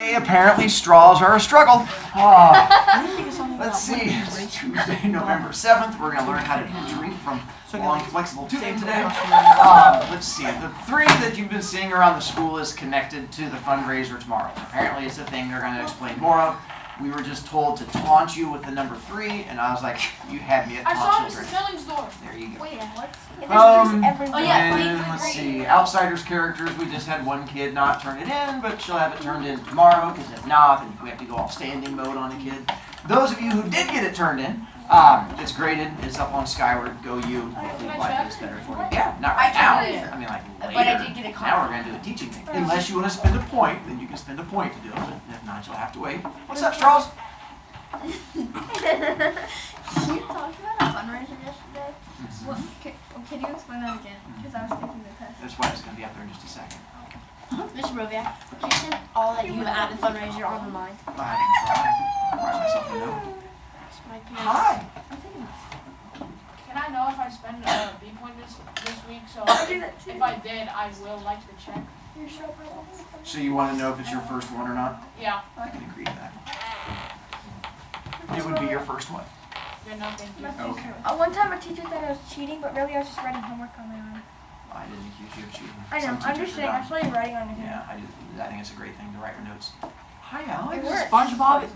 Apparently straws are a struggle. Let's see, it's Tuesday, November 7th. We're going to learn how to drink from long, flexible tubing today. Let's see, the three that you've been seeing around the school is connected to the fundraiser tomorrow. Apparently it's a thing they're going to explain more of. We were just told to taunt you with the number 3, and I was like, you had me at taunt children. I saw Mr. Filling's door. There you go. Wait, what? And let's see, outsiders characters, we just had one kid not turn it in, but she'll have it turned in tomorrow, because if not, then we have to go all standing mode on the kid. Those of you who did get it turned in, it's graded, it's up on Skyward, go you, hopefully life is better for you. Yeah, not right now, I mean like later. But I did get a call. Now we're going to do a teaching thing. Unless you want to spend a point, then you can spend a point to do it, but if not, you'll have to wait. What's up, Straws? You talked about a fundraiser yesterday. Can you explain that again? Because I was taking the test. That's why it's going to be up there in just a second. Mr. Brovicast, can you send all that you have added fundraiser on the line? I can try. Write myself a note. Hi. Can I know if I spend a B point this week? So if I did, I will like the check. So you want to know if it's your first one or not? Yeah. I can agree to that. It would be your first one. Good, no, thank you. Okay. One time a teacher thought I was cheating, but really I was just writing homework on my own. I didn't accuse you of cheating. I know, Some I'm teachers just are saying, I dumb. saw you writing on it. Yeah, I think it's a great thing to write your notes. Hi, Alex. SpongeBob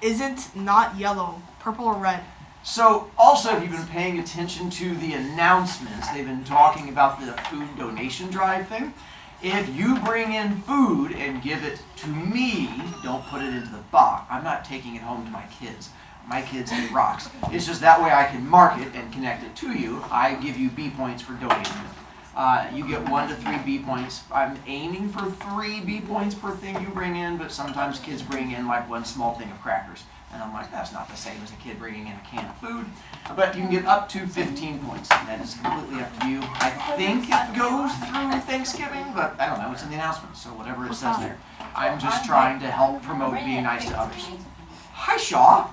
isn't not yellow, purple or red. So, also, if you've been paying attention to the announcements, they've been talking about the food donation drive thing. If you bring in food and give it to me, don't put it into the box. I'm not taking it home to my kids. My kids eat rocks. It's just that way I can mark it and connect it to you. I give you B points for donating them. You get 1 to 3 B points. I'm aiming for 3 B points per thing you bring in, but sometimes kids bring in like one small thing of crackers. And I'm like, that's not the same as a kid bringing in a can of food. But you can get up to 15 points. And that is completely up to you. I think it goes through Thanksgiving, but I don't know. It's in the announcement, so whatever it says there. I'm just trying to help promote being nice to others. Hi, Shaw.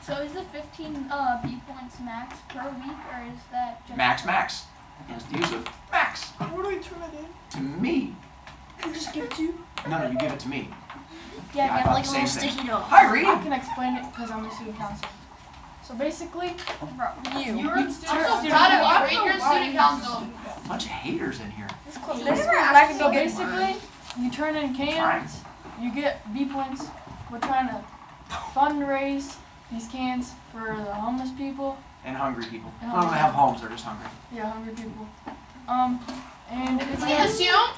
So is the 15 B points max per week, or is that just... Max. It's the use of max. Where do I turn it in? To me. I just give it to you. No, you give it to me. Yeah, I you have thought like the a same little thing. sticky note. Hi, Reed. I can explain it because I'm a student council. So basically, You're in student council. Bunch of haters in here. so basically, you turn in cans, you get B points. We're trying to fundraise these cans for the homeless people. And hungry people. None of them have homes, they're just hungry. Yeah, hungry people. And it's Can you assume?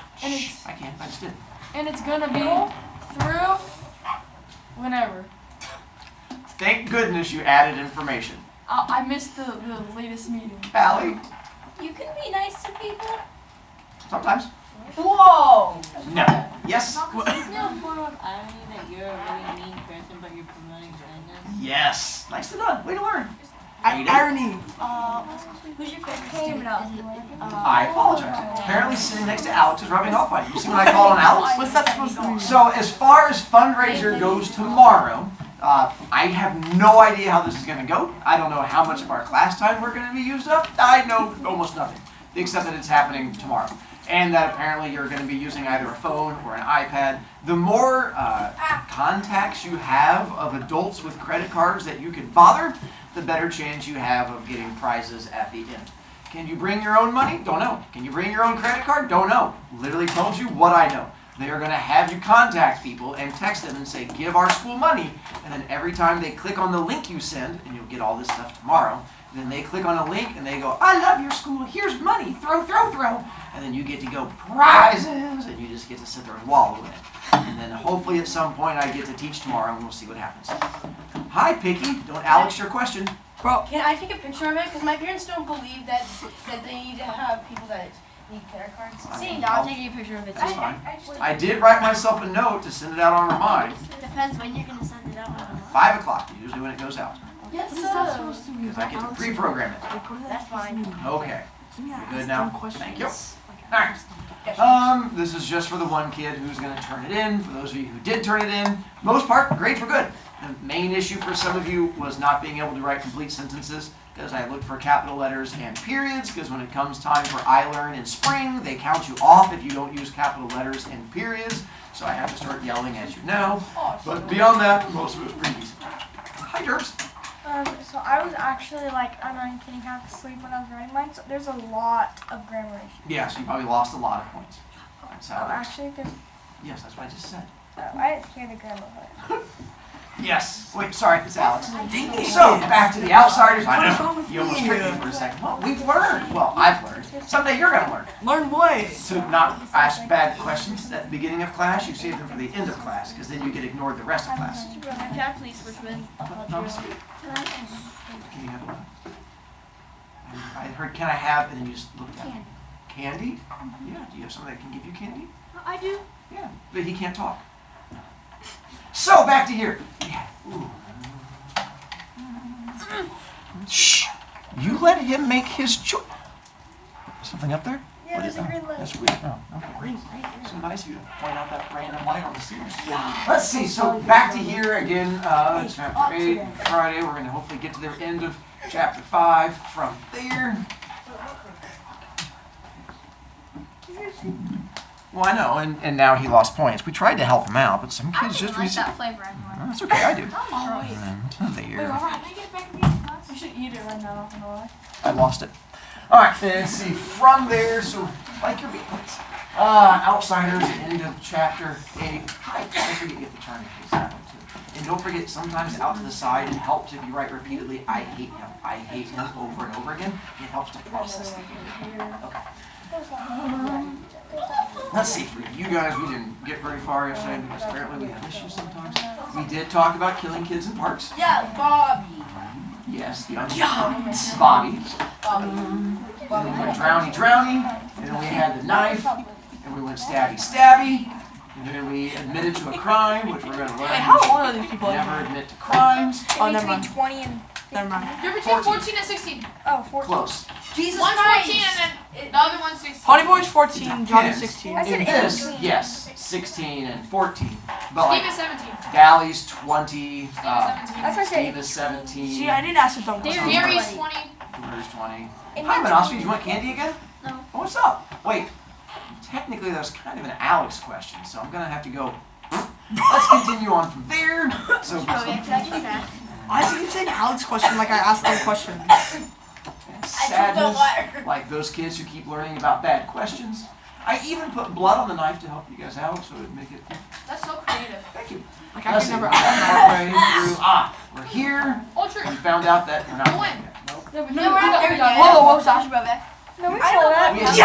I can't, I just did. and it's gonna be through whenever. Thank goodness you added information. I missed the latest meeting. Allie, You can be nice to people. sometimes. Whoa! No. Yes. Isn't it a form of irony that you're a really mean person, but you're promoting kindness? Yes. Nicely done. Way to learn. Irony. Who's your favorite Came student? up. I apologize. Apparently sitting next to Alex is rubbing off on you. You see when I call on Alex? What's that supposed to mean? So as far as fundraiser goes tomorrow, I have no idea how this is going to go. I don't know how much of our class time we're going to be used up. I know almost nothing, except that it's happening tomorrow. And that apparently you're going to be using either a phone or an iPad. The more contacts you have of adults with credit cards that you can bother, the better chance you have of getting prizes at the end. Can you bring your own money? Don't know. Can you bring your own credit card? Don't know. Literally told you what I know. They are going to have you contact people and text them and say, give our school money. And then every time they click on the link you send, and you'll get all this stuff tomorrow, and then they click on a link and they go, I love your school, here's money, throw. And then you get to go, prizes, and you just get to sit there and wallow in it. And then hopefully at some point I get to teach tomorrow and we'll see what happens. Hi, Picky. Don't Alex your question. Bro, Can I take a picture of it? Because my parents don't believe that they need to have people that need credit cards. See, I'll take you a picture of it. That's fine. I did write myself a note to send it out on Remind. Depends when you're going to send it out. 5 o'clock, usually when it goes out. Yes, what is that supposed to mean? Because I get to pre-program it. That's fine. Okay. You good now? Thank you. Alright. This is just for the one kid who's going to turn it in. For those of you who did turn it in, most part, grades were good. The main issue for some of you was not being able to write complete sentences, because I looked for capital letters and periods, because when it comes time for iLearn in spring, they count you off if you don't use capital letters and periods. so I have to start yelling, as you know. Oh, But beyond that, most of it was pretty easy. Hi, Derbs. So I was actually like, I'm not kidding, half asleep when I was writing mine. So there's a lot of grammar issues. Yeah, so you probably lost a lot of points. That's Oh, how it is. actually, because Yes, that's what I just said. I didn't hear the grammar part. Yes. Wait, sorry, it's Alex. Dang it. So, back to the outsiders. I What is know. wrong with You almost me? tricked me for a second. Well, we've learned. Well, I've learned. Someday you're going to learn. Learn what? To not ask bad questions at the beginning of class. You save them for the end of class, because then you get ignored the rest of class. Can I please switch with? No, sweet. Can you have one? I heard, can I have, and then you just looked at me. Candy? Yeah, do you have someone that can give you candy? I do. Yeah, but he can't talk. So, back to here. Yeah. Ooh. Shh. You let him make his choice. Something up there? Yeah, there's a green light. That's weird. Oh, okay. So nice of you to point out that random light on the ceiling. Let's see. So back to here again. Chapter 8. Friday. We're going to hopefully get to the end of chapter 5 from there. Well, I know, and now he lost points. We tried to help him out, but some kids just that flavor anymore. That's okay. I do. Oh, There. You should eat it right now. You know why? I lost it. All right, let's see. From there, so like your beats. Outsiders, end of chapter 8. I forget you have to turn in case that one too. And don't forget, sometimes out to the side, it helps if you write repeatedly, I hate him. I hate him over and over again. It helps to process the Okay. Let's see, for you guys, we didn't get very far yesterday because apparently we have issues sometimes. We did talk about killing kids in parks. Yeah, Bobby. Yes, the Bobby. And we went drowny, and then we had the knife, and we went stabby, and then we admitted to a crime, which we're going to learn. Hey, how old are these people? Never admit to crimes. Oh, never mind. 20 and Never mind. You're between 14. 14 and 16. oh, 14. Close. Jesus one's 14 and then the other one's 16. Honey Boy's 14, Johnny's Yes. 16. I said In in this, between. yes, 16 and 14. But Steve like, is 17. Gally's 20, Steve is 17. That's what I Steve said. is 17. See, I didn't ask a dumb question. Gary's 20. Where's 20? In Hi, between. Manosky, do you want candy again? No. Oh, what's up? Wait, technically that was kind of an Alex question, so I'm gonna have to go. Let's continue on from there. So, I think it's an Alex question like I asked them questions. sadness, like those kids who keep learning about bad questions. I even put blood on the knife to help you guys out, so it would make it. That's so creative. Thank you. Like I Let's can see, never we got partway through. We're here. Ultra. We found out that we're not. Go in. Nope. No, we're not there yet. Whoa, what was that? No, we saw that. We haven't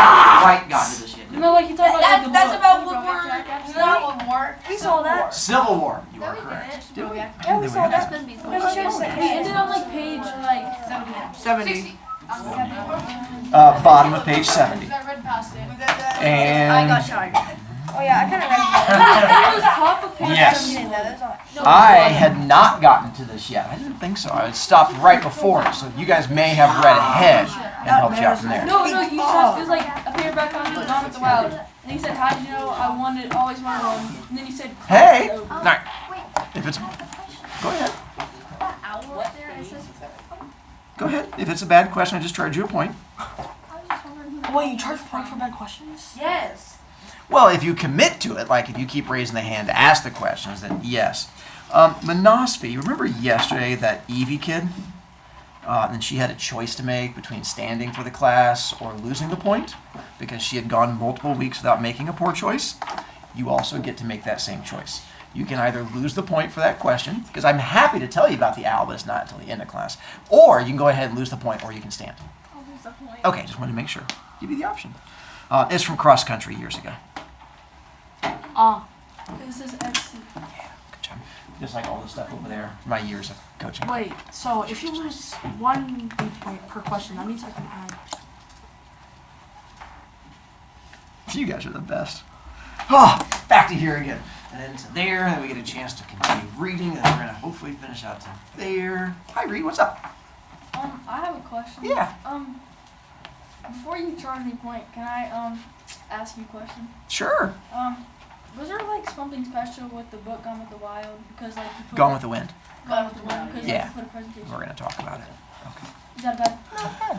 quite gotten to this yet. No, like you talk about like, the That's book. about what we're. Not what more. We saw that. Civil War. You are correct. Did we? Yeah, we saw that. We ended on like page like 70. 60. Bottom of page 70. I read past it. And tired. Oh yeah, I kind of read it was top of page Yes. 70. I had not gotten to this yet. I didn't think so. I had stopped right before it, so you guys may have read ahead and helped you out from there. No, you said it was like a paperback copy of Gone with the Wild. And he said, how did you know I always wanted one? And then he said, Hey! Alright. If it's. Go ahead. Go ahead. If it's a bad question, I just charge you a point. Wait, you charge point for bad questions? Yes. Well, if you commit to it, like if you keep raising the hand to ask the questions, then yes. Manosphy, you remember yesterday that Evie kid? And she had a choice to make between standing for the class or losing the point because she had gone multiple weeks without making a poor choice. You also get to make that same choice. You can either lose the point for that question, because I'm happy to tell you about the owl, but it's not until the end of class, or you can go ahead and lose the point, or you can stand. I'll lose the point. Okay, just wanted to make sure. Give you the option. It's from cross country years ago. this is X. Good job. Just like all the stuff over there, my years of coaching. Wait, so if you lose 1 B point per question, that means I can add. You guys are the best. Oh, back to here again. And then to there, and then we get a chance to continue reading, and then we're going to hopefully finish out to there. Hi, Reed, what's up? I have a question. Yeah. Before you charge me point, can I ask you a question? Sure. Was there like something special with the book Gone with the Wild? Because like you put Gone with the Wind. Gone with the Wind. Because Yeah. like, you put a presentation. We're going to talk about it. Okay. Is that bad?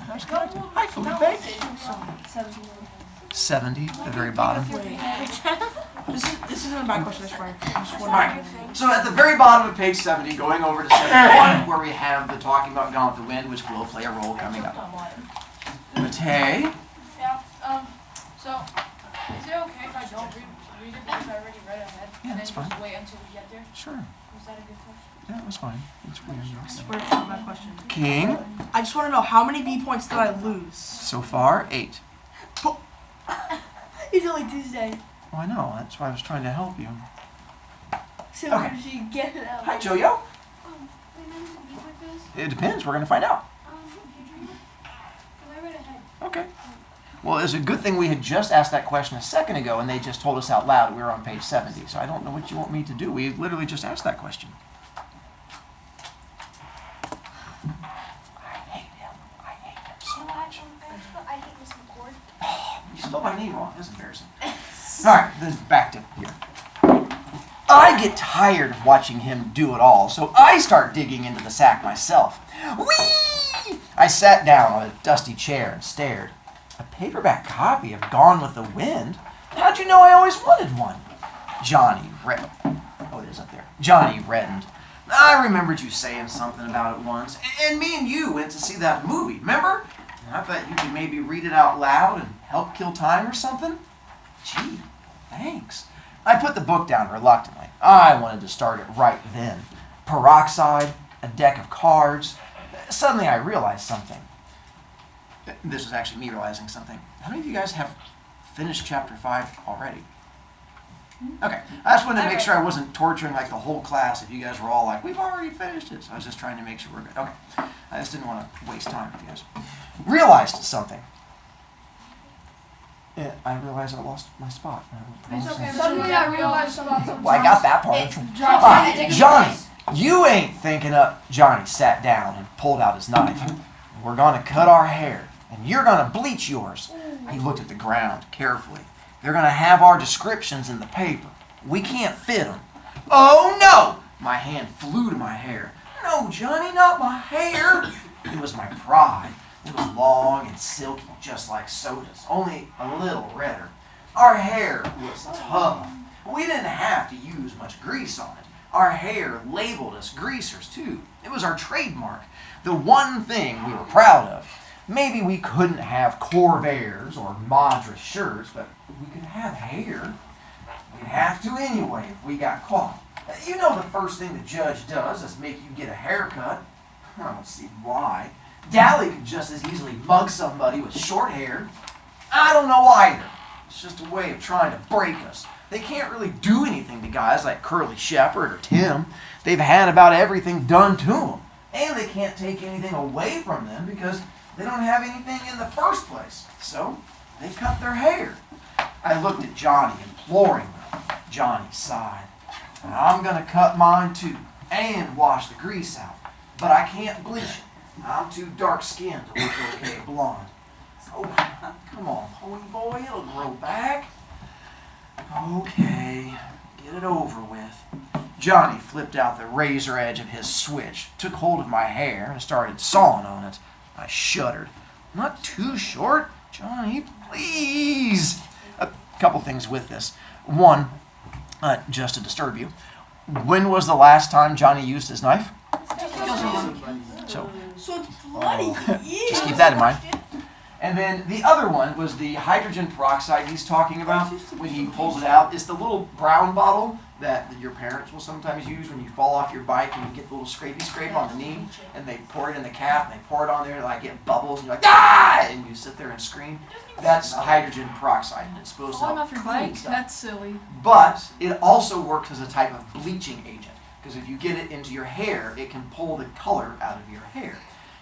That's good. Hi, Felipe. 17. 70, the very bottom. Wait. This isn't a bad question. I just All right. So at the very bottom of page 70, going over to 71, where we have the talking about Gone with the Wind, which will play a role coming up. Matei? Yeah, so, is it okay if I don't read it because I already read ahead? Yeah, and that's then just fine. wait until we get there? Sure. Was that a good question? Yeah, it was fine. It's weird. I swear it's not a bad question. King? I just want to know how many B points did I lose? So far, 8. It's only Tuesday. Oh, I know. That's why I was trying to help you. So Okay. where did you get it out? Hi, Joyo. It depends. We're going to find out. Okay. Well, it's a good thing we had just asked that question a second ago, and they just told us out loud we were on page 70. So I don't know what you want me to do. We literally just asked that question. I hate him. I hate him so much. I hate this McCord. Oh, you spelled my name wrong. That's embarrassing. All right, then back to here. I get tired of watching him do it all, so I start digging into the sack myself. Whee! I sat down on a dusty chair and stared. A paperback copy of Gone with the Wind? How'd you know I always wanted one? Oh, it is up there. Johnny reddened. I remembered you saying something about it once, and me and you went to see that movie, remember? I thought you could maybe read it out loud and help kill time or something. Gee, thanks. I put the book down reluctantly. I wanted to start it right then. Peroxide, a deck of cards. Suddenly I realized something. This is actually me realizing something. How many of you guys have finished chapter 5 already? Okay, I just wanted to make sure I wasn't torturing like the whole class if you guys were all like, we've already finished it. So I was just trying to make sure we're good. Okay, I just didn't want to waste time with you guys. Realized something. Yeah, I realized I lost my spot. It's okay. Suddenly I realized something. Well, I got that part. Johnny, you ain't thinking up. Johnny sat down and pulled out his knife. We're going to cut our hair, and you're going to bleach yours. He looked at the ground carefully. They're going to have our descriptions in the paper. We can't fit them. Oh, no! My hand flew to my hair. No, Johnny, not my hair. It was my pride. It was long and silky, just like sodas, only a little redder. Our hair was tough. We didn't have to use much grease on it. Our hair labeled us greasers, too. It was our trademark, the one thing we were proud of. Maybe we couldn't have Corvairs or Madras shirts, but we could have hair. We'd have to anyway if we got caught. You know the first thing the judge does is make you get a haircut. I don't see why. Dally could just as easily mug somebody with short hair. I don't know either. It's just a way of trying to break us. They can't really do anything to guys like Curly Shepherd or Tim. They've had about everything done to them. And they can't take anything away from them because they don't have anything in the first place. So they cut their hair. I looked at Johnny imploringly. Johnny sighed. I'm going to cut mine too and wash the grease out. But I can't bleach it. I'm too dark-skinned to look okay blonde. Oh, come on, pony boy, it'll grow back. Okay, get it over with. Johnny flipped out the razor edge of his switch, took hold of my hair, and started sawing on it. I shuddered. Not too short, Johnny, please. A couple things with this. One, just to disturb you, when was the last time Johnny used his knife? So it's bloody. Just keep that in mind. And then the other one was the hydrogen peroxide he's talking about when he pulls it out. It's the little brown bottle that your parents will sometimes use when you fall off your bike and you get the little scrapey scrape on the knee, and they pour it in the cap and they pour it on there and like get bubbles and you're like, ah! And you sit there and scream. That's hydrogen peroxide. And it's supposed Falling to off your clean bike? stuff. That's silly. But it also works as a type of bleaching agent, because if you get it into your hair, it can pull the color out of your hair.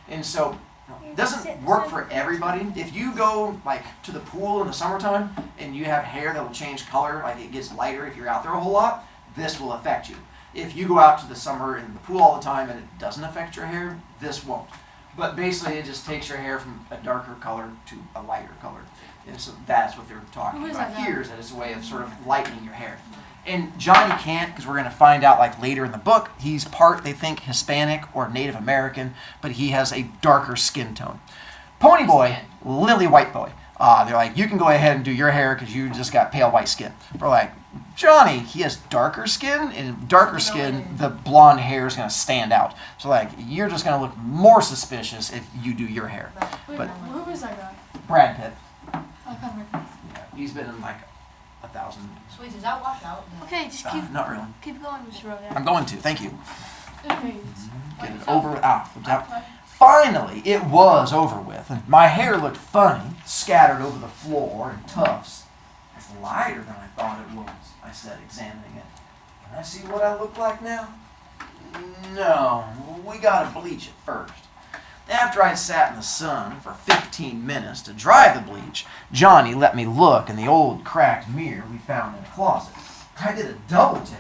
And so it doesn't work for everybody. If you go like to the pool in the summertime and you have hair that will change color, like it gets lighter if you're out there a whole lot, this will affect you. If you go out to the summer in the pool all the time and it doesn't affect your hair, this won't. But basically it just takes your hair from a darker color to a lighter color. And so that's what they're talking about here, is that it's a way of sort of lightening your hair. And Johnny can't, because we're going to find out like later in the book, he's part, they think, Hispanic or Native American, but he has a darker skin tone. Pony Boy, lily white boy. They're like, you can go ahead and do your hair because you just got pale white skin. We're like, Johnny, he has darker skin, and darker skin, the blonde hair is going to stand out. So, like, you're just going to look more suspicious if you do your hair. Wait, But who is that guy? Brad Pitt, I can't remember. yeah, he's been in like 1,000. Sweet, does that wash out? Okay, just keep Not really. keep going, Mr. Rogan. I'm going to. Thank you. Okay. Get it over with. Finally, it was over with, and my hair looked funny, scattered over the floor in tufts. It's lighter than I thought it was, I said, examining it. Can I see what I look like now? No, we gotta bleach it first. After I'd sat in the sun for 15 minutes to dry the bleach, Johnny let me look in the old cracked mirror we found in the closet. I did a double take.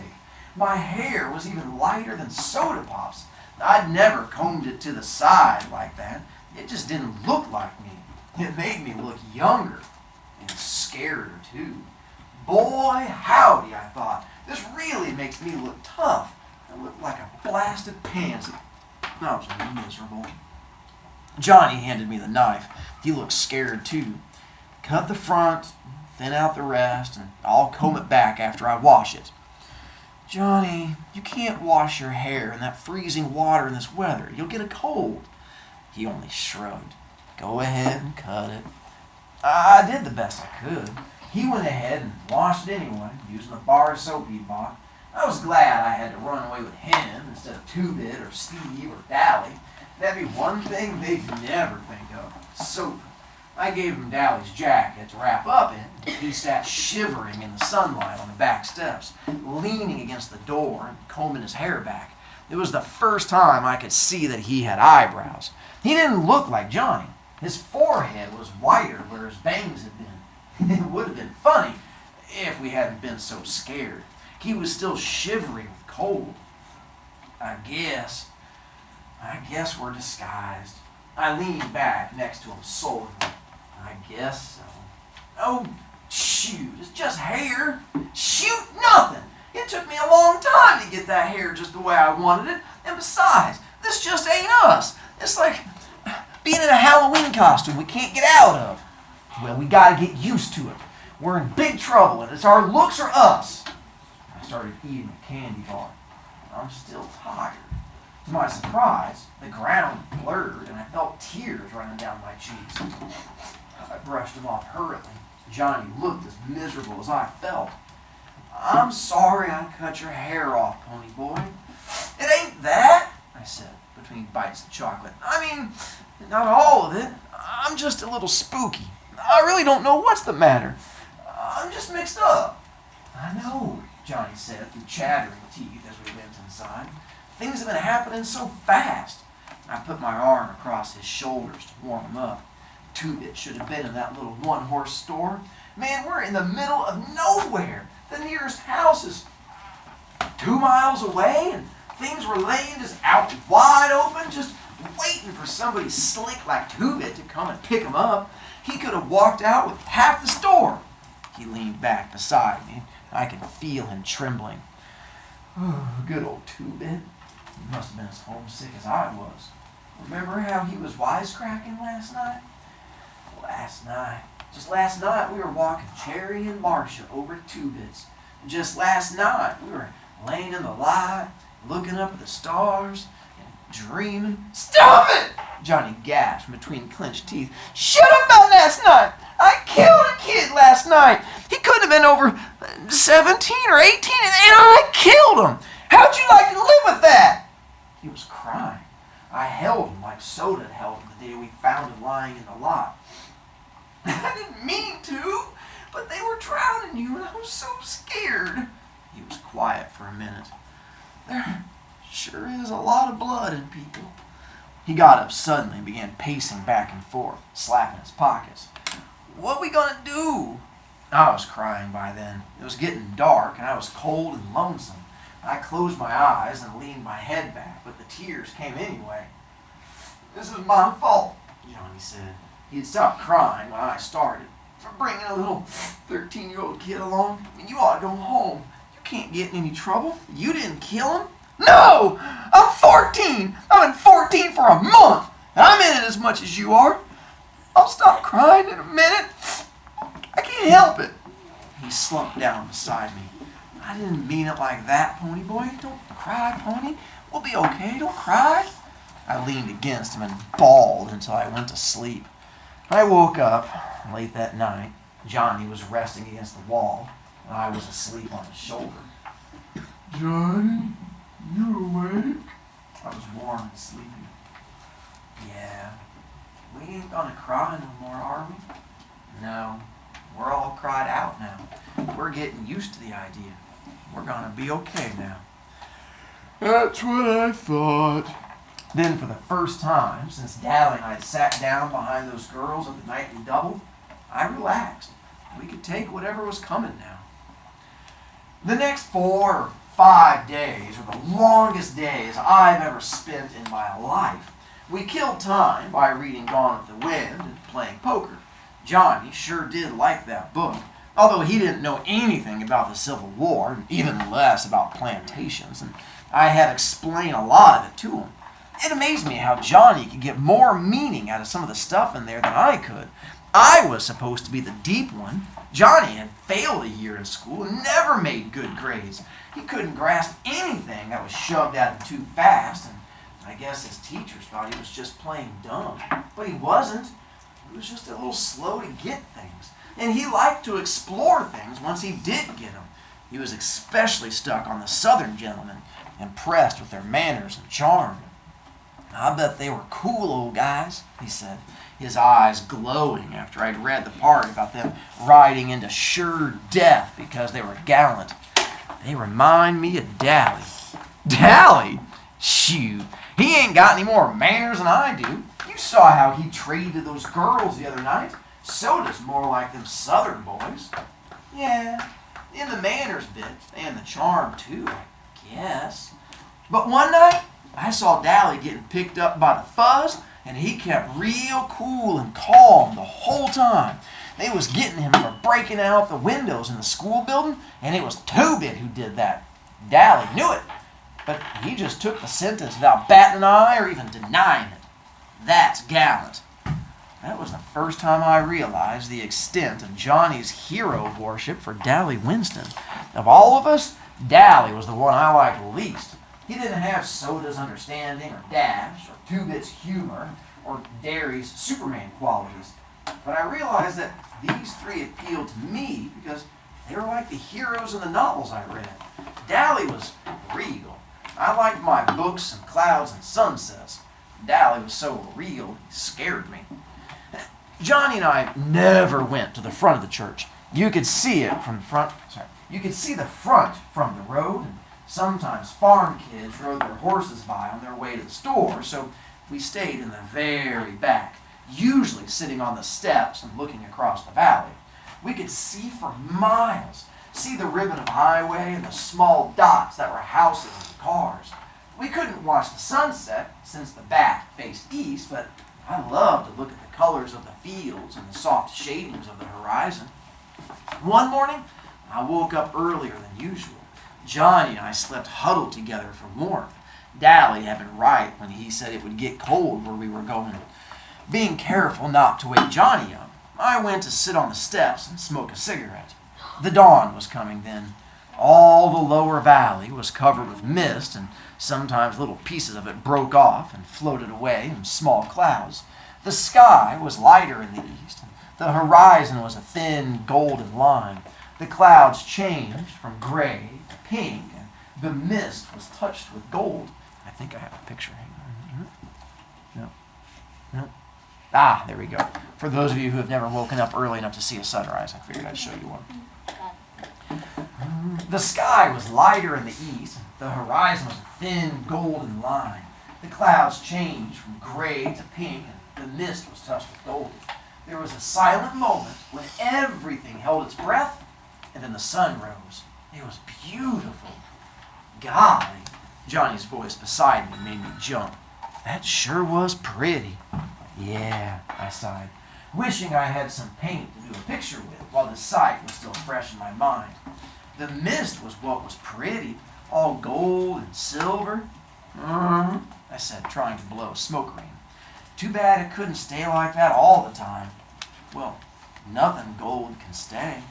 My hair was even lighter than soda pops. I'd never combed it to the side like that. It just didn't look like me. It made me look younger and scarier too. Boy, howdy, I thought. This really makes me look tough. I look like a blasted pansy. I was miserable. Johnny handed me the knife. He looked scared too. Cut the front, thin out the rest, and I'll comb it back after I wash it. Johnny, you can't wash your hair in that freezing water in this weather. You'll get a cold. He only shrugged. Go ahead and cut it. I did the best I could. He went ahead and washed it anyway, using the bar of soap he bought. I was glad I had to run away with him instead of Two-Bit or Steve or Dally. That'd be one thing they'd never think of. Soap. I gave him Dally's jacket to wrap up in. He sat shivering in the sunlight on the back steps, leaning against the door and combing his hair back. It was the first time I could see that he had eyebrows. He didn't look like Johnny. His forehead was whiter where his bangs had been. It would have been funny if we hadn't been so scared. He was still shivering with cold. I guess we're disguised. I leaned back next to him sullenly. I guess so. Oh, shoot, it's just hair. Shoot, nothing. It took me a long time to get that hair just the way I wanted it. And besides, this just ain't us. It's like being in a Halloween costume we can't get out of. Well, we gotta get used to it. We're in big trouble, and it's our looks or us. I started eating a candy bar. I'm still tired. To my surprise, the ground blurred, and I felt tears running down my cheeks. I brushed them off hurriedly. Johnny looked as miserable as I felt. I'm sorry I cut your hair off, pony boy. It ain't that, I said, between bites of chocolate. I mean, not all of it. I'm just a little spooky. I really don't know what's the matter. I'm just mixed up. I know, Johnny said through chattering teeth as we went inside. Things have been happening so fast. I put my arm across his shoulders to warm him up. Two-Bit should have been in that little one-horse store. Man, we're in the middle of nowhere. The nearest house is 2 miles away, and things were laying just out wide open, just waiting for somebody slick like Two-Bit to come and pick him up. He could have walked out with half the store. He leaned back beside me. I could feel him trembling. Oh, good old Two-Bit. He must have been as homesick as I was. Remember how he was wisecracking last night? Just last night, we were walking Cherry and Marcia over to Two-Bit's. Just last night, we were laying in the light, looking up at the stars, and dreaming. Stop it! Johnny gasped between clenched teeth. Shut up about last night! I killed a kid last night! He couldn't have been over 17 or 18, and I killed him! How'd you like to live with that? He was crying. I held him like Soda had held him the day we found him lying in the lot. I didn't mean to, but they were drowning you, and I was so scared. He was quiet for a minute. There sure is a lot of blood in people. He got up suddenly and began pacing back and forth, slapping his pockets. What we gonna do? I was crying by then. It was getting dark, and I was cold and lonesome. I closed my eyes and leaned my head back, but the tears came anyway. This is my fault, Johnny said. He had stopped crying when I started. For bringing a little 13-year-old kid along. I mean, you ought to go home. You can't get in any trouble. You didn't kill him. No! I'm 14! I've been 14 for a month, and I'm in it as much as you are. I'll stop crying in a minute. I can't help it. He slumped down beside me. I didn't mean it like that, Pony Boy. Don't cry, Pony. We'll be okay. Don't cry. I leaned against him and bawled until I went to sleep. I woke up late that night. Johnny was resting against the wall, and I was asleep on his shoulder. Johnny, you awake? I was warm and sleepy. Yeah. We ain't gonna cry no more, are we? No. We're all cried out now. We're getting used to the idea. We're gonna be okay now. That's what I thought. Then for the first time since Dally and I sat down behind those girls at the nightly double, I relaxed. We could take whatever was coming now. The next 4 or 5 days were the longest days I've ever spent in my life. We killed time by reading Gone with the Wind and playing poker. Johnny sure did like that book, although he didn't know anything about the Civil War, and even less about plantations, and I had to explain a lot of it to him. It amazed me how Johnny could get more meaning out of some of the stuff in there than I could. I was supposed to be the deep one. Johnny had failed a year in school and never made good grades. He couldn't grasp anything that was shoved at him too fast, and I guess his teachers thought he was just plain dumb. But he wasn't. He was just a little slow to get things. And he liked to explore things once he did get them. He was especially stuck on the Southern gentlemen, impressed with their manners and charm. I bet they were cool old guys, he said, his eyes glowing after I'd read the part about them riding into sure death because they were gallant. They remind me of Dally. Dally? Shoot, he ain't got any more manners than I do. You saw how he treated those girls the other night. Soda's more like them Southern boys. Yeah, in the manners bit, and the charm too, I guess. But one night, I saw Dally getting picked up by the fuzz, and he kept real cool and calm the whole time. They was getting him for breaking out the windows in the school building, and it was Two-Bit who did that. Dally knew it, but he just took the sentence without batting an eye or even denying it. That's gallant. That was the first time I realized the extent of Johnny's hero worship for Dally Winston. Of all of us, Dally was the one I liked least. He didn't have Soda's understanding, or Dash, or Two-Bit's humor, or Derry's Superman qualities. But I realized that these three appealed to me because they were like the heroes in the novels I read. Dally was real. I liked my books and clouds and sunsets. Dally was so real, he scared me. Johnny and I never went to the front of the church. You could see it from the front. You could see the front from the road, and sometimes farm kids rode their horses by on their way to the store, so we stayed in the very back, usually sitting on the steps and looking across the valley. We could see for miles, see the ribbon of highway and the small dots that were houses and cars. We couldn't watch the sunset since the back faced east, but I loved to look at the colors of the fields and the soft shadings of the horizon. One morning, I woke up earlier than usual. Johnny and I slept huddled together for warmth. Dally had been right when he said it would get cold where we were going. Being careful not to wake Johnny up, I went to sit on the steps and smoke a cigarette. The dawn was coming then. All the lower valley was covered with mist, and sometimes little pieces of it broke off and floated away in small clouds. The sky was lighter in the east. The horizon was a thin golden line. The clouds changed from gray to pink, and the mist was touched with gold. I think I have a picture. Hang on. No. Ah, there we go. For those of you who have never woken up early enough to see a sunrise, I figured I'd show you one. The sky was lighter in the east. The horizon was a thin golden line. The clouds changed from gray to pink, and the mist was touched with gold. There was a silent moment when everything held its breath, and then the sun rose. It was beautiful. Golly, Johnny's voice beside me made me jump. That sure was pretty. Yeah, I sighed, wishing I had some paint to do a picture with while the sight was still fresh in my mind. The mist was what was pretty, all gold and silver. I said, trying to blow a smoke ring. Too bad it couldn't stay like that all the time. Well, nothing gold can stay.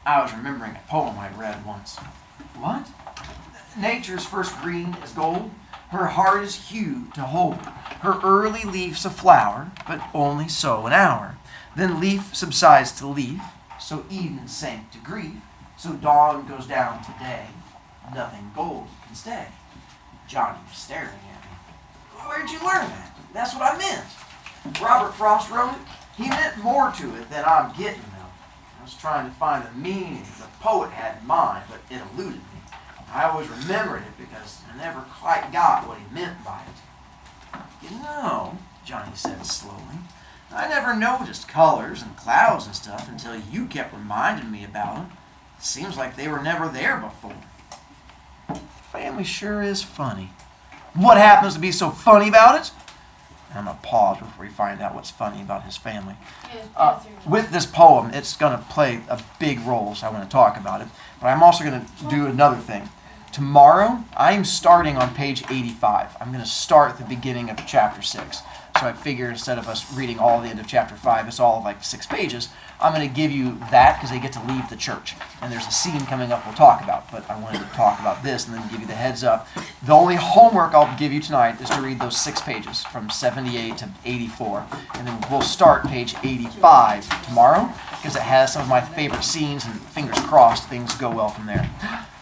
I was remembering a poem I'd read once. What? Nature's first green is gold. Her heart is hued to hold. Her early leaf's a flower, but only so an hour. Then leaf subsides to leaf, so Eden sank to grief. So dawn goes down to day. Nothing gold can stay. Johnny was staring at me. Where'd you learn that? That's what I meant. Robert Frost wrote it. He meant more to it than I'm getting though. I was trying to find the meaning the poet had in mind, but it eluded me. I always remembered it because I never quite got what he meant by it. You know, Johnny said slowly, I never noticed colors and clouds and stuff until you kept reminding me about them. It seems like they were never there before. Family sure is funny. What happens to be so funny about it? I'm going to pause before we find out what's funny about his family. With this poem, it's going to play a big role, so I want to talk about it. But I'm also going to do another thing. Tomorrow, I'm starting on page 85. I'm going to start at the beginning of chapter 6. So I figure instead of us reading all the end of chapter 5, it's all like 6 pages. I'm going to give you that because they get to leave the church. And there's a scene coming up we'll talk about. But I wanted to talk about this and then give you the heads up. The only homework I'll give you tonight is to read those 6 pages from 78 to 84. And then we'll start page 85 tomorrow because it has some of my favorite scenes, and fingers crossed things go well from there.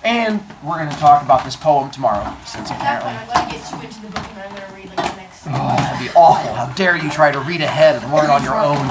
And we're going to talk about this poem tomorrow, since apparently... I'm going to get you into the book and I'm going to read like the next... Oh, that'd be awful. How dare you try to read ahead and learn on your own.